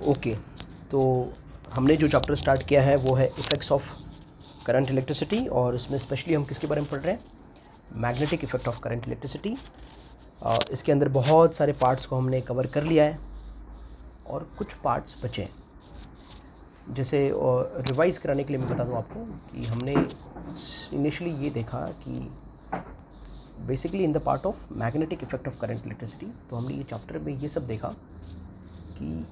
Okay, तो हमने जो चैप्टर स्टार्ट किया है वो है इफ़ेक्ट्स ऑफ करंट इलेक्ट्रिसिटी, और इसमें स्पेशली हम किसके बारे में पढ़ रहे हैं? Magnetic effect of current electricity. इसके अंदर बहुत सारे पार्ट्स को हमने कवर कर लिया है और कुछ पार्ट्स बचे हैं। जैसे रिवाइज़ कराने के लिए मैं बता दूं आपको कि हमने इनिशियली ये देखा कि basically in the part of magnetic effect of current electricity, तो हमने ये चैप्टर में ये सब देखा कि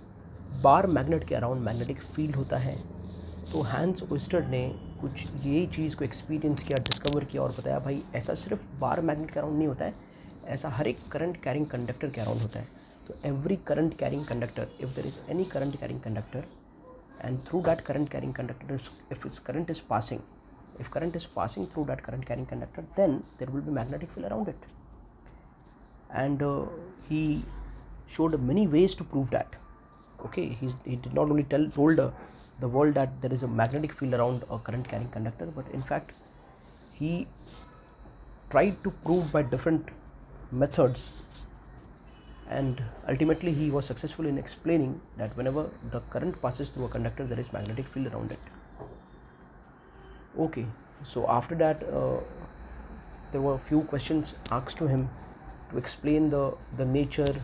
बार मैग्नेट के अराउंड मैग्नेटिक फील्ड होता है। तो हैंस ओस्टर्ड ने कुछ यही चीज़ को एक्सपीरियंस किया, डिस्कवर किया और बताया भाई ऐसा सिर्फ बार मैग्नेट के अराउंड नहीं होता है, ऐसा हर एक करंट कैरिंग कंडक्टर के अराउंड होता है। तो every current carrying conductor, if there is any current carrying conductor and through that current carrying conductor, if its current is passing, if current is passing through that current carrying conductor, then there will be magnetic field around it. And he showed many ways to prove that. Okay, he did not only told the world that there is a magnetic field around a current carrying conductor, but in fact he tried to prove by different methods, and ultimately he was successful in explaining that whenever the current passes through a conductor, there is magnetic field around it. Okay, so after that there were a few questions asked to him to explain the nature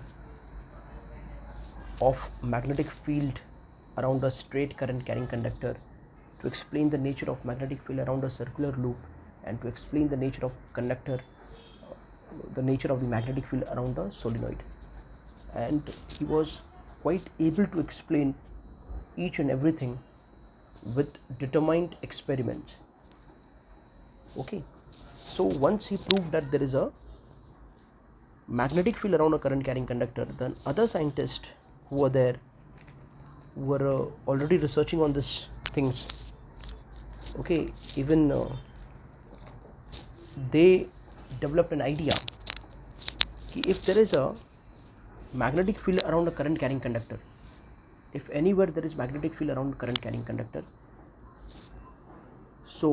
of magnetic field around a straight current carrying conductor, to explain the nature of magnetic field around a circular loop, and to explain the nature of conductor, the nature of the magnetic field around a solenoid. And he was quite able to explain each and everything with determined experiments. Okay, so once he proved that there is a magnetic field around a current carrying conductor, then other scientists who were there were already researching on these things. Okay, even they developed an idea कि if there is a magnetic field around a current carrying conductor, if anywhere there is magnetic field around current carrying conductor, so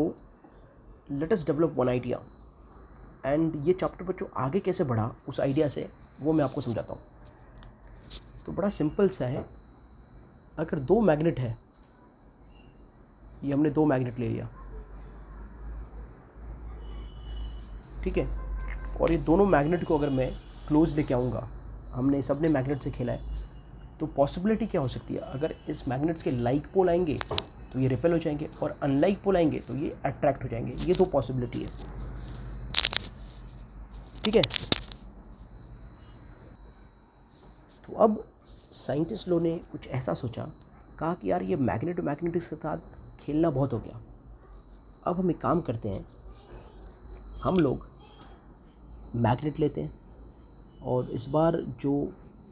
let us develop one idea. And ये chapter पर जो आगे कैसे बढ़ा उस idea से, वो मैं आपको समझाता हूँ। तो बड़ा सिंपल सा है, अगर दो मैग्नेट है, ये हमने दो मैग्नेट ले लिया, ठीक है, और ये दोनों मैग्नेट को अगर मैं क्लोज लेके आऊँगा, हमने सबने मैग्नेट से खेला है, तो पॉसिबिलिटी क्या हो सकती है? अगर इस मैग्नेट्स के लाइक पोल आएंगे तो ये रिपेल हो जाएंगे, और अनलाइक पोल आएंगे तो ये अट्रैक्ट हो जाएंगे। ये दो पॉसिबिलिटी है, ठीक है। तो अब साइंटिस्ट लोगों ने कुछ ऐसा सोचा, कहा कि यार ये मैग्नेटिक्स के साथ खेलना बहुत हो गया, अब हम एक काम करते हैं, हम लोग मैग्नेट लेते हैं, और इस बार जो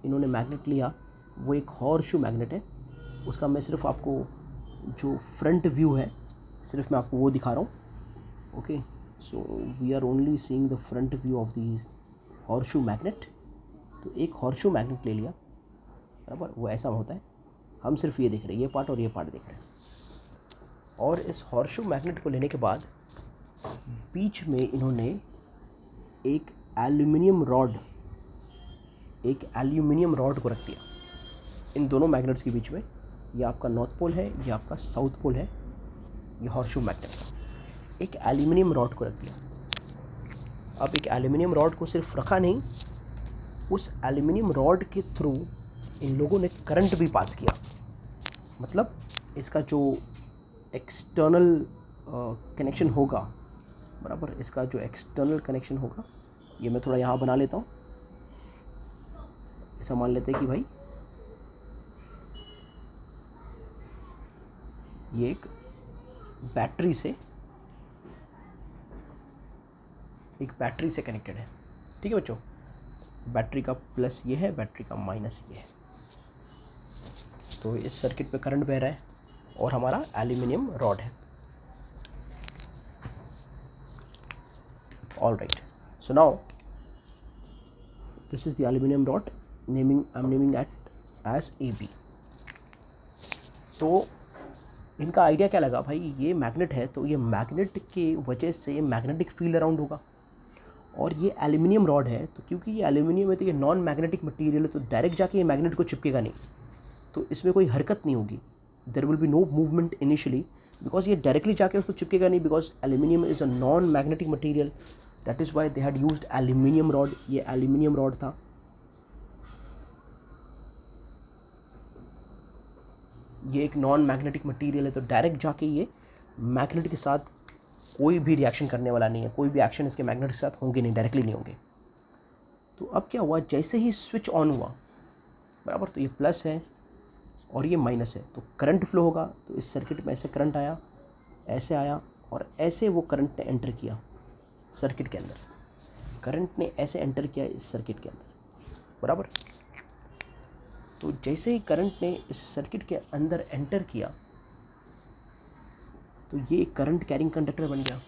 इन्होंने मैग्नेट लिया वो एक हॉर्सशू मैग्नेट है। उसका मैं सिर्फ आपको जो फ्रंट व्यू है, सिर्फ मैं आपको वो दिखा रहा हूँ। Okay, so we are only seeing the front view of the horseshoe magnet. तो एक हॉर्सशू मैग्नेट ले लिया, बराबर, वो ऐसा होता है, हम सिर्फ ये देख रहे हैं, ये पार्ट और ये पार्ट देख रहे हैं। और इस हॉर्सशू मैग्नेट को लेने के बाद बीच में इन्होंने एक एल्यूमिनियम रॉड को रख दिया इन दोनों मैग्नेट्स के बीच में। ये आपका नॉर्थ पोल है, ये आपका साउथ पोल है, ये हॉर्सशू मैग्नेट का एक एल्यूमिनियम रॉड को रख दिया। अब एक एल्यूमिनियम रॉड को सिर्फ रखा नहीं, उस एल्यूमिनियम रॉड के थ्रू इन लोगों ने करंट भी पास किया। मतलब इसका जो एक्सटर्नल कनेक्शन होगा, बराबर, इसका जो एक्सटर्नल कनेक्शन होगा, ये मैं थोड़ा यहाँ बना लेता हूँ। ऐसा मान लेते हैं कि भाई ये एक बैटरी से कनेक्टेड है, ठीक है बच्चों। बैटरी का प्लस ये है, बैटरी का माइनस ये है। तो इस सर्किट पे करंट बह रहा है और हमारा एल्यूमिनियम रॉड है। All right, so now this is the aluminium rod, I am naming that as AB। तो इनका आइडिया क्या लगा, भाई ये मैग्नेट है तो ये मैग्नेट के वजह से मैग्नेटिक फील्ड अराउंड होगा, और ये एल्यूमिनियम रॉड है तो क्योंकि ये एल्यूमिनियम है तो ये नॉन मैग्नेटिक मटेरियल है, तो डायरेक्ट जाके ये मैग्नेट को चिपकेगा नहीं। तो इसमें कोई हरकत नहीं होगी, there will be no movement initially, because ये डायरेक्टली जाके उसको चिपकेगा नहीं, because aluminium is a non magnetic material, that is why they had used aluminium rod. ये एल्यूमिनियम रॉड था, ये एक नॉन मैग्नेटिक मटीरियल है, तो डायरेक्ट जाके ये मैग्नेट के साथ कोई भी रिएक्शन करने वाला नहीं है, कोई भी एक्शन इसके मैग्नेट के साथ होंगे नहीं, डायरेक्टली नहीं होंगे। तो अब क्या हुआ, जैसे ही स्विच ऑन हुआ, बराबर, तो ये प्लस है और ये माइनस है, तो करंट फ्लो होगा। तो इस सर्किट में ऐसे करंट आया, ऐसे आया, और ऐसे वो करंट ने एंटर किया सर्किट के अंदर, करंट ने ऐसे एंटर किया इस सर्किट के अंदर, बराबर। तो जैसे ही करंट ने इस सर्किट के अंदर एंटर किया, तो ये एक करंट कैरिंग कंडक्टर बन गया।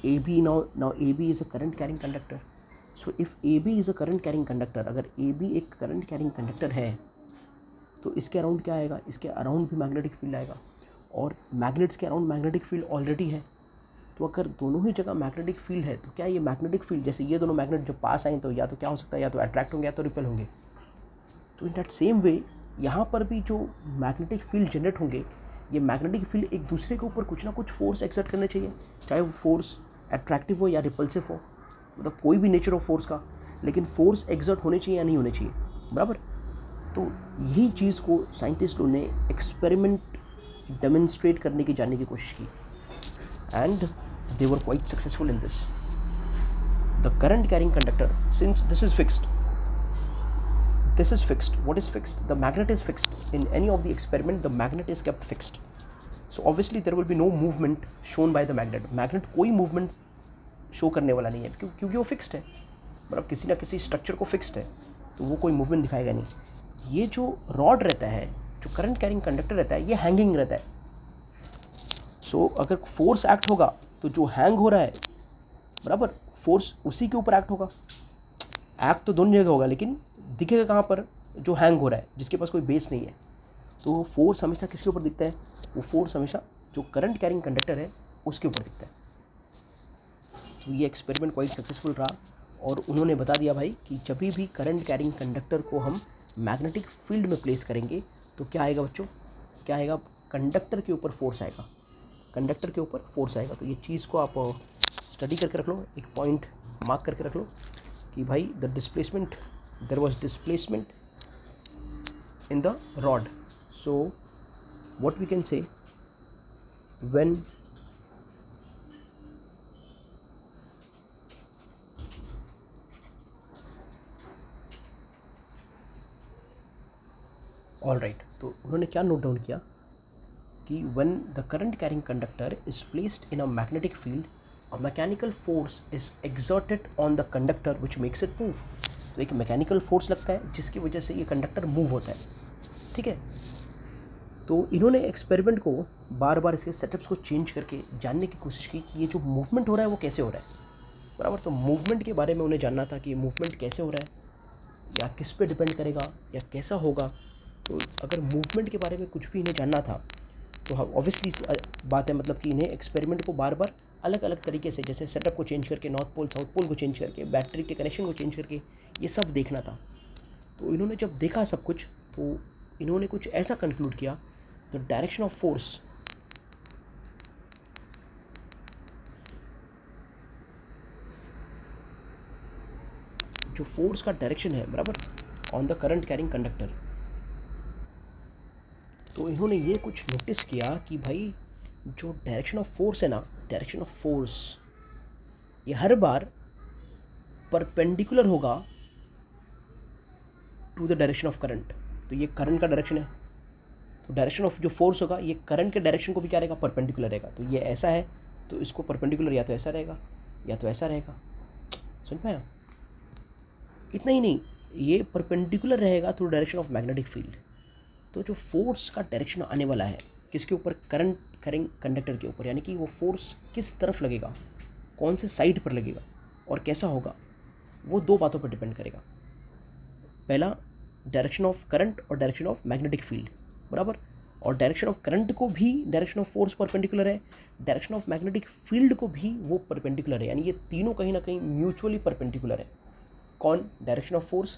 AB now AB is a current carrying conductor. So if AB is a current carrying conductor, अगर AB एक करंट कैरिंग कंडक्टर है, तो इसके अराउंड क्या आएगा, इसके अराउंड भी मैग्नेटिक फील्ड आएगा, और मैग्नेट्स के अराउंड मैग्नेटिक फील्ड ऑलरेडी है। तो अगर दोनों ही जगह मैग्नेटिक फील्ड है, तो क्या ये मैग्नेटिक फील्ड, जैसे ये दोनों मैग्नेट जब पास आए, तो या तो क्या हो सकता है, या तो अट्रैक्ट होंगे या तो रिपेल होंगे। तो इन दैट सेम वे यहाँ पर भी जो मैग्नेटिक फील्ड जनरेट होंगे, ये मैग्नेटिक फील्ड एक दूसरे के ऊपर कुछ ना कुछ फोर्स एक्सर्ट करने चाहिए, चाहे वो फोर्स अट्रैक्टिव हो या रिपल्सिव हो, मतलब कोई भी नेचर हो फोर्स का, लेकिन फोर्स एक्सर्ट होने चाहिए या नहीं होने चाहिए, बराबर। तो यही चीज़ को साइंटिस्टों ने एक्सपेरिमेंट डेमोन्स्ट्रेट करने की, जानने की कोशिश की, and they were quite successful in this. The current carrying conductor, since this is fixed, what is fixed, the magnet is fixed. In any of the experiment, the magnet is kept fixed, so obviously there will be no movement shown by the magnet कोई movement show करने वाला नहीं है, क्योंकि वो fixed है, मतलब किसी ना किसी स्ट्रक्चर को फिक्स्ड है, तो वो कोई मूवमेंट दिखाएगा नहीं। ये जो रॉड रहता है, जो करंट कैरिंग कंडक्टर रहता है, ये हैंगिंग रहता है। सो अगर फोर्स एक्ट होगा, तो जो हैंग हो रहा है, बराबर, फोर्स उसी के ऊपर एक्ट होगा। एक्ट तो दोनों जगह होगा, लेकिन दिखेगा कहाँ पर, जो हैंग हो रहा है, जिसके पास कोई बेस नहीं है। तो वो फोर्स हमेशा किसके ऊपर दिखता है, वो फोर्स हमेशा जो करंट कैरिंग कंडक्टर है उसके ऊपर दिखता है। तो ये एक्सपेरिमेंट क्वाइट सक्सेसफुल रहा, और उन्होंने बता दिया भाई कि जब भी करंट कैरिंग कंडक्टर को हम मैग्नेटिक फील्ड में प्लेस करेंगे, तो क्या आएगा बच्चों, क्या आएगा, कंडक्टर के ऊपर फोर्स आएगा, कंडक्टर के ऊपर फोर्स आएगा। तो ये चीज़ को आप स्टडी करके रख लो, एक पॉइंट मार्क करके रख लो कि भाई the displacement, there was displacement in the rod. So what we can say, when all right, तो उन्होंने क्या नोट डाउन किया कि when the current carrying conductor is placed in a magnetic field, a mechanical force is exerted on the conductor which makes it move. तो एक mechanical force लगता है जिसकी वजह से ये कंडक्टर मूव होता है, ठीक है। तो इन्होंने एक्सपेरिमेंट को बार बार इसके सेटअप्स को चेंज करके जानने की कोशिश की कि ये जो मूवमेंट हो रहा है वो कैसे हो रहा है, बराबर। तो मूवमेंट के बारे में उन्हें जानना था कि ये मूवमेंट कैसे हो रहा है, या किस पे डिपेंड करेगा, या कैसा होगा। तो अगर मूवमेंट के बारे में कुछ भी इन्हें जानना था, तो हाँ ऑब्वियसली बात है, मतलब कि इन्हें एक्सपेरिमेंट को बार बार अलग अलग तरीके से, जैसे सेटअप को चेंज करके, नॉर्थ पोल साउथ पोल को चेंज करके, बैटरी के कनेक्शन को चेंज करके, ये सब देखना था। तो इन्होंने जब देखा सब कुछ, तो इन्होंने कुछ ऐसा कंक्लूड किया, द डायरेक्शन ऑफ फोर्स, जो फोर्स का डायरेक्शन है, बराबर, on the current carrying conductor. तो इन्होंने ये कुछ नोटिस किया कि भाई जो डायरेक्शन ऑफ फोर्स है ना, डायरेक्शन ऑफ फोर्स ये हर बार परपेंडिकुलर होगा to the direction of current. तो ये करंट का डायरेक्शन है, तो डायरेक्शन ऑफ जो फोर्स होगा ये करंट के डायरेक्शन को भी क्या रहेगा, परपेंडिकुलर रहेगा। तो ये ऐसा है, तो इसको परपेंडिकुलर या तो ऐसा रहेगा या तो ऐसा रहेगा। सुन पाया? इतना ही नहीं, ये परपेंडिकुलर रहेगा through direction of magnetic field. तो जो फोर्स का डायरेक्शन आने वाला है किसके ऊपर, करंट कैरिंग कंडक्टर के ऊपर, यानी कि वो फोर्स किस तरफ लगेगा, कौन से साइड पर लगेगा और कैसा होगा, वो दो बातों पर डिपेंड करेगा। पहला डायरेक्शन ऑफ करंट और डायरेक्शन ऑफ मैग्नेटिक फील्ड, बराबर। और डायरेक्शन ऑफ करंट को भी डायरेक्शन ऑफ फोर्स परपेंडिकुलर है, डायरेक्शन ऑफ मैग्नेटिक फील्ड को भी वो परपेंडिकुलर है, यानी ये तीनों कहीं ना कहीं म्यूचुअली परपेंडिकुलर है। कौन, direction of force,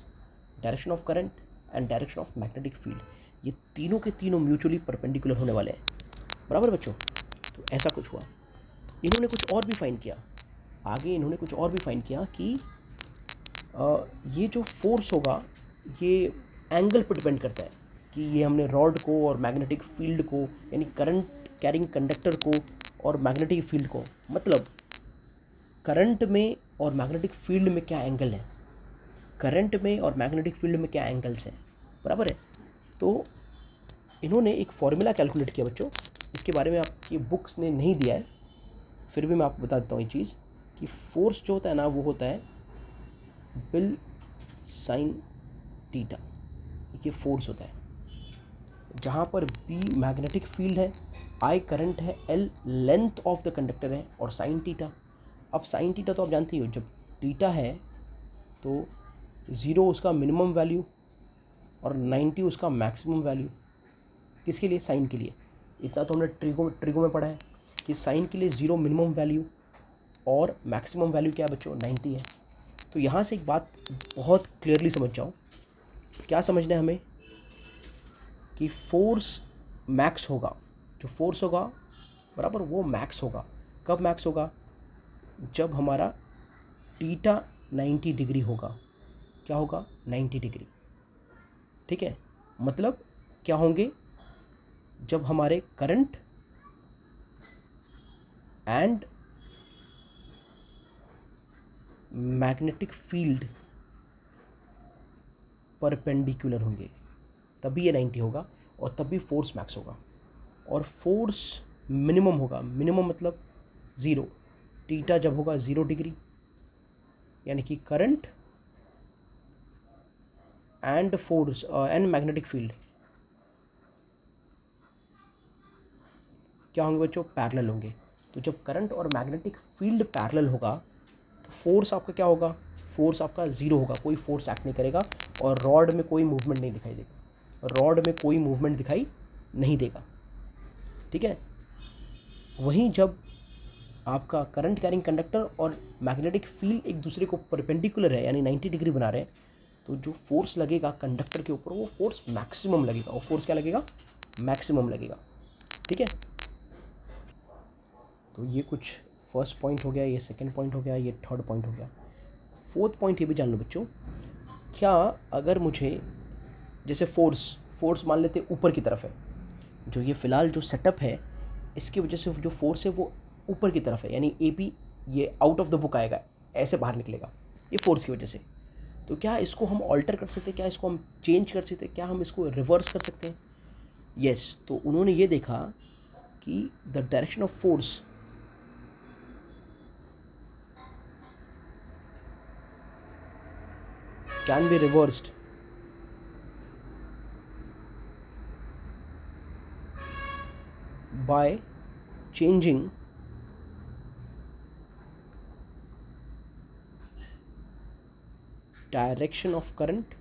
direction of current and direction of magnetic field, ये तीनों के तीनों म्यूचुअली परपेंडिकुलर होने वाले हैं, बराबर बच्चों। तो ऐसा कुछ हुआ। इन्होंने कुछ और भी फाइंड किया, आगे इन्होंने कुछ और भी फाइंड किया कि ये जो फोर्स होगा ये एंगल पर डिपेंड करता है, कि ये हमने रॉड को और मैग्नेटिक फील्ड को, यानी करंट कैरिंग कंडक्टर को और मैग्नेटिक फील्ड को, मतलब करंट में और मैग्नेटिक फील्ड में क्या एंगल है, करंट में और मैग्नेटिक फील्ड में क्या एंगल्स हैं, बराबर है। तो इन्होंने एक फॉर्मूला कैलकुलेट किया बच्चों, इसके बारे में आपकी बुक्स ने नहीं दिया है, फिर भी मैं आपको बता देता हूँ ये चीज़, कि फोर्स जो होता है ना वो होता है बिल साइन टीटा, ये फोर्स होता है, जहाँ पर बी मैग्नेटिक फील्ड है, आई करंट है, L length of the conductor है, और साइन टीटा। अब साइन टीटा तो आप जानते ही हो, जब टीटा है तो 0 उसका मिनिमम वैल्यू और 90 उसका मैक्सिमम वैल्यू। किसके लिए? साइन के लिए। इतना तो हमने ट्रिगो में पढ़ा है कि साइन के लिए 0 मिनिमम वैल्यू और मैक्सिमम वैल्यू क्या है बच्चों? 90 है। तो यहाँ से एक बात बहुत क्लियरली समझ जाओ, क्या समझना है हमें, कि फोर्स मैक्स होगा, जो फोर्स होगा बराबर वो मैक्स होगा। कब मैक्स होगा? जब हमारा टीटा 90 डिग्री होगा। क्या होगा? 90 डिग्री। ठीक है, मतलब क्या होंगे? जब हमारे current and magnetic field perpendicular होंगे, तभी ये 90 होगा और तभी फोर्स मैक्स होगा। और फोर्स मिनिमम होगा, मिनिमम मतलब 0, टीटा जब होगा 0 डिग्री, यानी कि current and force and magnetic field क्या होंगे बच्चों? पैरेलल होंगे। तो जब करंट और मैग्नेटिक फील्ड पैरेलल होगा तो फोर्स आपका क्या होगा? फोर्स आपका 0 होगा, कोई फोर्स एक्ट नहीं करेगा और रॉड में कोई मूवमेंट नहीं दिखाई देगा, रॉड में कोई मूवमेंट दिखाई नहीं देगा। ठीक है, वहीं जब आपका करंट कैरिंग कंडक्टर और मैग्नेटिक फील्ड एक दूसरे को परपेंडिकुलर है, यानी 90 डिग्री बना रहे हैं, तो जो फोर्स लगेगा कंडक्टर के ऊपर वो फोर्स मैक्सिमम लगेगा। वो फोर्स क्या लगेगा? मैक्सिमम लगेगा। ठीक है, तो ये कुछ फर्स्ट पॉइंट हो गया, ये सेकंड पॉइंट हो गया, ये थर्ड पॉइंट हो गया। फोर्थ पॉइंट ये भी जान लो बच्चों, क्या अगर मुझे जैसे फोर्स मान लेते ऊपर की तरफ है, जो ये फ़िलहाल जो सेटअप है इसकी वजह से जो फोर्स है वो ऊपर की तरफ है, यानी ए पी ये आउट ऑफ द बुक आएगा, ऐसे बाहर निकलेगा, ये फोर्स की वजह से। तो क्या इसको हम ऑल्टर कर सकते हैं? क्या इसको हम चेंज कर सकते हैं? क्या हम इसको रिवर्स कर सकते हैं? यस। तो उन्होंने ये देखा कि the direction of force can be reversed by changing direction of current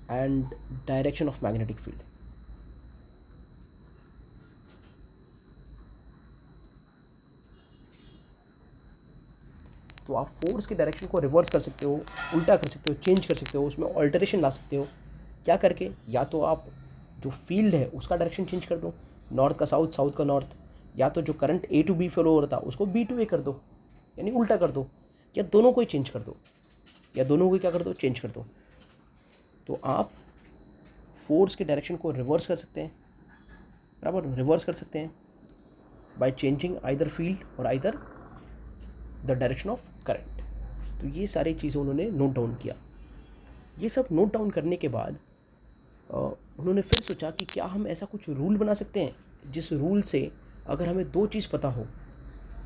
and direction of magnetic field। तो आप फोर्स के डायरेक्शन को रिवर्स कर सकते हो, उल्टा कर सकते हो, चेंज कर सकते हो, उसमें ऑल्टरेशन ला सकते हो। क्या करके? या तो आप जो फील्ड है उसका डायरेक्शन चेंज कर दो, नॉर्थ का साउथ, साउथ का नॉर्थ, या तो जो current A to B flow हो रहा था उसको बी टू ए कर दो, यानी उल्टा कर दो, या दोनों को ही चेंज कर दो, या दोनों को क्या कर दो? चेंज कर दो। तो आप फोर्स के डायरेक्शन को रिवर्स कर सकते हैं, बराबर, रिवर्स कर सकते हैं बाय चेंजिंग आइदर फील्ड और either the direction of current. तो ये सारी चीज़ें उन्होंने नोट डाउन किया। ये सब नोट डाउन करने के बाद उन्होंने फिर सोचा कि क्या हम ऐसा कुछ रूल बना सकते हैं जिस रूल से अगर हमें दो चीज़ पता हो,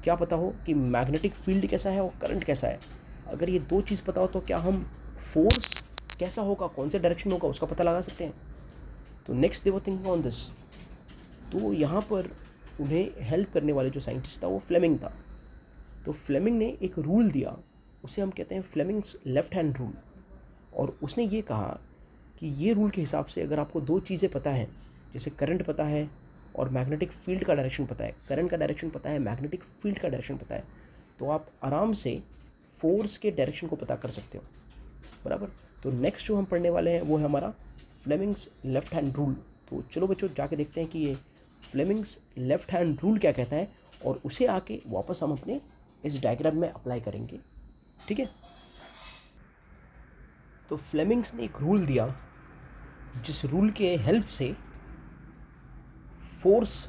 क्या पता हो कि मैग्नेटिक फील्ड कैसा है और करंट कैसा है, अगर ये दो चीज़ पता हो तो क्या हम फोर्स कैसा होगा, कौन से डायरेक्शन होगा, उसका पता लगा सकते हैं। तो next they were thinking on this. तो यहाँ पर उन्हें हेल्प करने वाले जो साइंटिस्ट था वो फ्लेमिंग था। तो फ्लेमिंग ने एक रूल दिया, उसे हम कहते हैं फ्लेमिंग्स लेफ्ट हैंड रूल। और उसने ये कहा कि ये रूल के हिसाब से अगर आपको दो चीज़ें पता है, जैसे करंट पता है और मैग्नेटिक फील्ड का डायरेक्शन पता है, करंट का डायरेक्शन पता है, मैग्नेटिक फील्ड का डायरेक्शन पता है, तो आप आराम से फोर्स के डायरेक्शन को पता कर सकते हो, बराबर। तो नेक्स्ट जो हम पढ़ने वाले हैं वो है हमारा फ्लेमिंग्स लेफ्ट हैंड रूल। तो चलो बच्चों जाके देखते हैं कि ये फ्लेमिंग्स लेफ्ट हैंड रूल क्या कहता है, और उसे आके वापस हम अपने इस डायग्राम में अप्लाई करेंगे। ठीक है, तो फ्लेमिंग्स ने एक रूल दिया जिस रूल के हेल्प से फोर्स,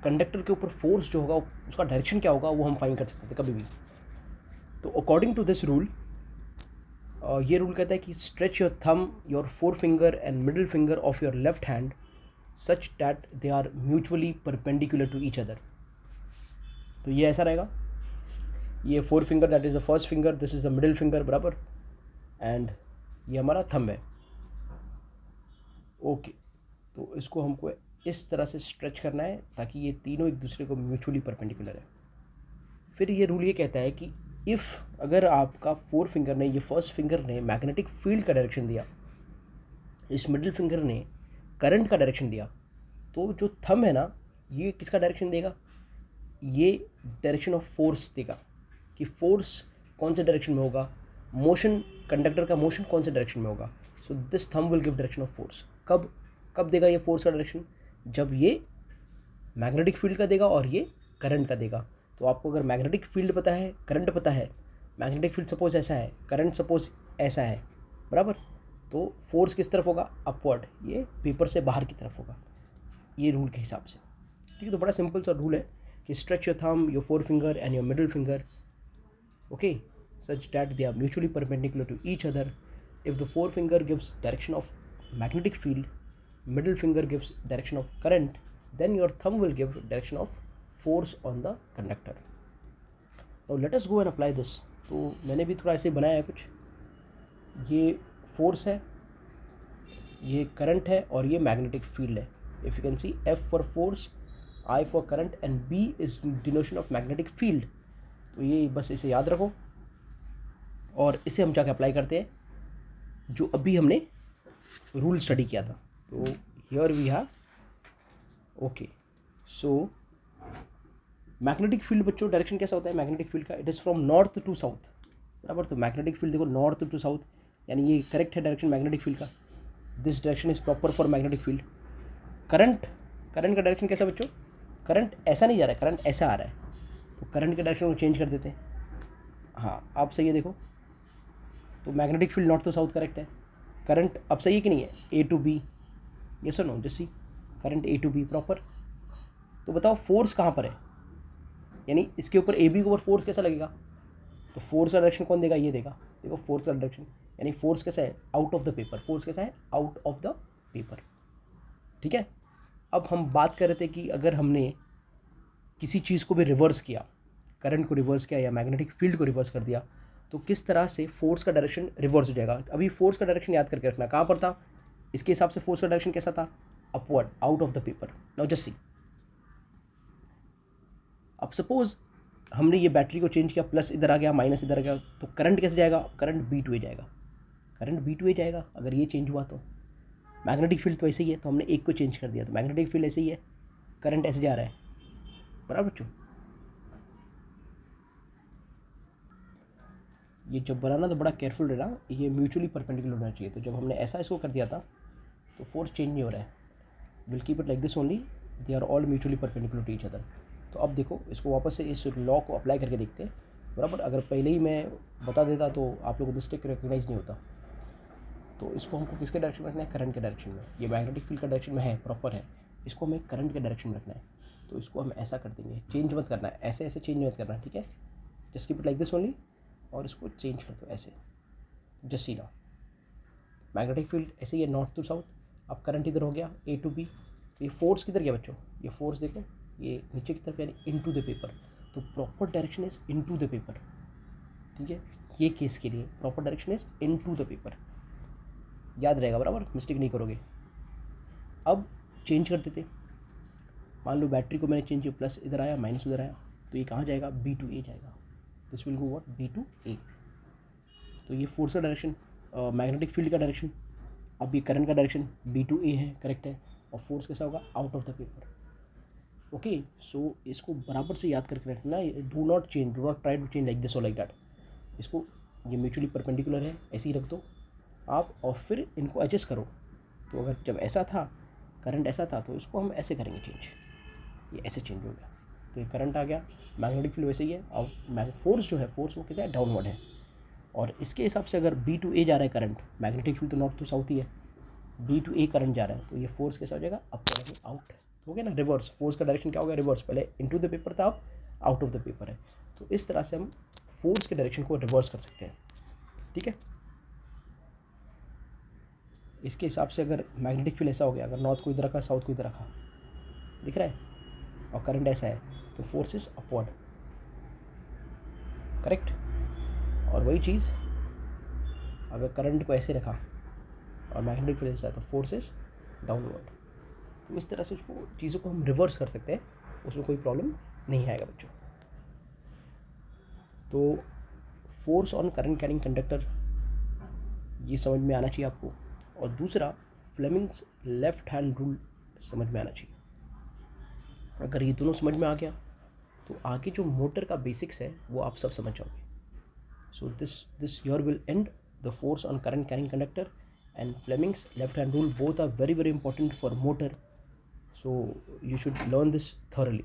कंडक्टर के ऊपर फोर्स जो होगा उसका डायरेक्शन क्या होगा वो हम फाइंड कर सकते थे कभी भी। तो अकॉर्डिंग टू दिस रूल, ये रूल कहता है कि stretch your thumb, your forefinger and middle finger of your left hand such that they are mutually perpendicular to each other. तो ये ऐसा रहेगा, ये forefinger that is the first finger, this is the middle finger, बराबर, and ये हमारा thumb है। Okay, तो इसको हमको इस तरह से स्ट्रेच करना है ताकि ये तीनों एक दूसरे को म्यूचुअली परपेंडिकुलर है। फिर ये रूल ये कहता है कि इफ़ अगर आपका फोर फिंगर ने, ये फर्स्ट फिंगर ने मैग्नेटिक फील्ड का डायरेक्शन दिया, इस मिडिल फिंगर ने करंट का डायरेक्शन दिया, तो जो थंब है ना ये किसका डायरेक्शन देगा, ये डायरेक्शन ऑफ फोर्स देगा कि फोर्स कौन से डायरेक्शन में होगा, मोशन, कंडक्टर का मोशन कौन से डायरेक्शन में होगा। So this thumb will give direction of force. कब कब देगा ये फोर्स का डायरेक्शन, जब ये मैग्नेटिक फील्ड का देगा और ये करंट का देगा। तो आपको अगर मैग्नेटिक फील्ड पता है, करंट पता है, मैग्नेटिक फील्ड सपोज ऐसा है, करंट सपोज ऐसा है, बराबर, तो फोर्स किस तरफ होगा, अपवर्ड, ये पेपर से बाहर की तरफ होगा, ये रूल के हिसाब से। ठीक है, तो बड़ा सिंपल सा रूल है कि stretch your thumb, your forefinger and your middle finger, okay, such that they are mutually perpendicular to each other. If the forefinger gives direction of magnetic field, middle finger gives direction of current, then your thumb will give direction of force on the conductor. Now let us go and apply this. तो मैंने भी थोड़ा ऐसे बनाया है कुछ, ये force है, ये करंट है और ये मैग्नेटिक फील्ड है। If you can see, F for force, I for current and B is डिनोशन of magnetic field. तो ये बस इसे याद रखो और इसे हम जाके अप्लाई करते हैं जो अभी हमने रूल स्टडी किया था। तो here we have, okay, so magnetic field बच्चों डायरेक्शन कैसा होता है मैग्नेटिक फील्ड का, it is from north to south, बराबर। तो मैग्नेटिक फील्ड देखो नॉर्थ टू साउथ, यानी ये करेक्ट है डायरेक्शन मैग्नेटिक फील्ड का, this direction is proper for magnetic field. Current का डायरेक्शन कैसा बच्चों, करंट ऐसा नहीं जा रहा है, करंट ऐसा आ रहा है, तो करंट के डायरेक्शन को चेंज कर देते हैं। हाँ, आप सही है, देखो, तो magnetic field north to south correct है। करंट अब सही है कि नहीं है, ए टू बी, ये sir no, just see, current A to B proper. तो बताओ फोर्स कहाँ पर है, यानी इसके ऊपर ए बी के ऊपर फोर्स कैसा लगेगा, तो फोर्स का डायरेक्शन कौन देगा, ये देगा। देखो फोर्स का डायरेक्शन, यानी फोर्स कैसा है, out of the paper, force कैसा है, आउट ऑफ द पेपर। ठीक है, अब हम बात कर रहे थे कि अगर हमने किसी चीज़ को भी रिवर्स किया, करंट को रिवर्स किया या मैग्नेटिक फील्ड को रिवर्स कर दिया, तो किस तरह से फोर्स का डायरेक्शन रिवर्स हो जाएगा। अभी फोर्स का डायरेक्शन याद करके रखना, कहाँ पर था, इसके हिसाब से फोर्स का डायरेक्शन कैसा था, upward, out of the paper. Now just see, अब सपोज हमने ये बैटरी को चेंज किया, प्लस इधर आ गया, माइनस इधर आ गया, तो करंट कैसे जाएगा, करंट बी टू ए जाएगा, करंट बी टू ए जाएगा अगर ये चेंज हुआ तो। मैग्नेटिक फील्ड तो ऐसे ही है, तो हमने एक को चेंज कर दिया, तो मैग्नेटिक फील्ड ऐसे ही है, करंट ऐसे जा रहा है, बराबर बच्चों। ये जब बनाना तो बड़ा केयरफुल रहना, ये म्यूचुअली परपेंडिकुलर होना चाहिए। तो जब हमने ऐसा इसको कर दिया था तो फोर्स चेंज नहीं हो रहा है, will keep it like this only, they are all mutually perpendicular to each other. तो अब देखो इसको वापस से इस लॉ को अप्लाई करके देखते हैं, बराबर। अगर पहले ही मैं बता देता तो आप लोगों को मिस्टेक रिकग्नाइज नहीं होता। तो इसको हमको किसके डायरेक्शन में रखना है, करंट के डायरेक्शन में। ये मैग्नेटिक फील्ड का डायरेक्शन में है, प्रॉपर है, इसको हमें करंट के डायरेक्शन में रखना है। तो इसको हम ऐसा कर देंगे, चेंज मत करना है, ऐसे ऐसे चेंज मत करना है, ठीक है, just keep it like this only, और इसको चेंज कर दो ऐसे, just see now, magnetic field ऐसे ही है नॉर्थ टू साउथ। अब करंट इधर हो गया ए टू बी, तो ये फोर्स किधर गया बच्चों, ये फोर्स देखो ये नीचे की तरफ, यानी इनटू द पेपर। तो proper direction is into the paper, ठीक है, ये केस के लिए proper direction is into the paper, याद रहेगा, बराबर, मिस्टेक नहीं करोगे। अब चेंज कर देते, मान लो बैटरी को मैंने चेंज किया, प्लस इधर आया, माइनस उधर आया, तो ये कहाँ जाएगा, बी टू ए जाएगा, this will go what, B to A. तो ये फोर्स का डायरेक्शन, मैग्नेटिक फील्ड का डायरेक्शन, अब ये करंट का डायरेक्शन बी टू ए है, करेक्ट है, और फोर्स कैसा होगा, out of the paper. Okay, so इसको बराबर से याद करके रखना, do not change, do not try to change like this और लाइक दैट। इसको, ये म्यूचुअली परपेंडिकुलर है, ऐसे ही रख दो। आप और फिर इनको एडजस्ट करो। तो अगर जब ऐसा था, करंट ऐसा था, तो इसको हम ऐसे करेंगे चेंज, ये ऐसे चेंज हो गया, तो ये करंट आ गया। मैग्नेटिक फील्ड वैसे ही है, और फोर्स जो है, फोर्स वो कैसा है, डाउनवर्ड है। और इसके हिसाब से अगर बी टू ए जा रहा है करंट, मैग्नेटिक फील्ड तो नॉर्थ टू साउथ ही है, बी टू ए करंट जा रहा है, तो ये फोर्स कैसा हो जाएगा, अपवर्ड यानी आउट हो गया ना, रिवर्स। फोर्स का डायरेक्शन क्या हो गया, रिवर्स। पहले इनटू द पेपर था, अब आउट ऑफ द पेपर है। तो इस तरह से हम फोर्स के डायरेक्शन को रिवर्स कर सकते हैं, ठीक है। इसके हिसाब से अगर मैग्नेटिक फील्ड ऐसा हो गया, अगर नॉर्थ को इधर रखा, साउथ को इधर रखा, दिख रहा है, और करंट ऐसा है, तो फोर्स इज अपवर्ड, करेक्ट। और वही चीज़ अगर करंट को ऐसे रखा और मैग्नेटिक फील्ड ऐसा है, तो फोर्स इज डाउनवर्ड। तो इस तरह से उसको चीज़ों को हम रिवर्स कर सकते हैं, उसमें कोई प्रॉब्लम नहीं आएगा बच्चों। तो force on current carrying conductor ये समझ में आना चाहिए आपको। और दूसरा, फ्लेमिंग्स लेफ्ट हैंड रूल समझ में आना चाहिए। अगर ये दोनों समझ में आ गया, तो आगे जो मोटर का बेसिक्स है वो आप सब समझ जाओगे। So this year will end the force on current carrying conductor and Fleming's left hand rule, both are very very important for motor, so you should learn this thoroughly.